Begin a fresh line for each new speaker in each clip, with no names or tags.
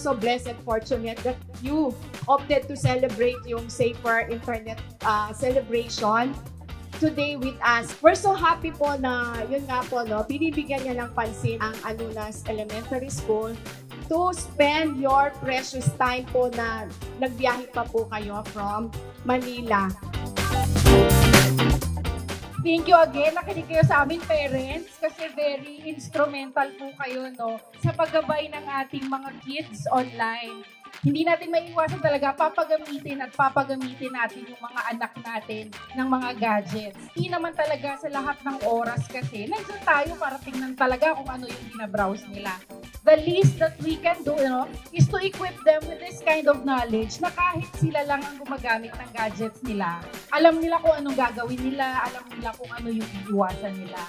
so blessed and fortunate that you opted to celebrate yung Safer Internet celebration today with us. We're so happy po na, yun nga po, no, binibigyan niya ng pansin ang Alunas Elementary School to spend your precious time po na nagbiyahe pa po kayo from Manila.
Thank you again. Nakinig kayo sa amin, parents, kasi very instrumental po kayo, no, sa paggabay ng ating mga kids online. Hindi natin maiiwasan talaga papagamitin natin yung mga anak natin ng mga gadgets. Hindi naman talaga sa lahat ng oras kasi nandiyan tayo para tingnan talaga kung ano yung binabrowse nila. The least that we can do, you know, is to equip them with this kind of knowledge na kahit sila lang ang gumagamit ng gadgets nila, alam nila kung anong gagawin nila, alam nila kung ano yung iiwasan nila.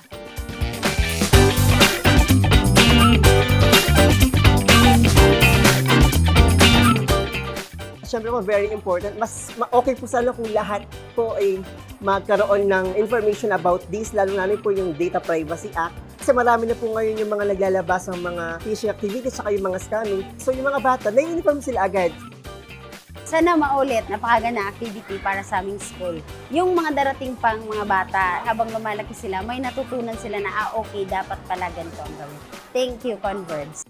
Siyempre po, very important. Mas okay po sana kung lahat po ay magkaroon ng information about this, lalo na po yung Data Privacy Act. Kasi marami na po ngayon yung mga naglalabas ng mga phishing activities at yung mga scamming. So yung mga bata, nai-inform sila agad.
Sana maulit, napakaganda activity para sa aming school. Yung mga darating pang mga bata, habang lumalaki sila, may natutunan sila na, okay, dapat pala ganito ang gawin. Thank you, Converge.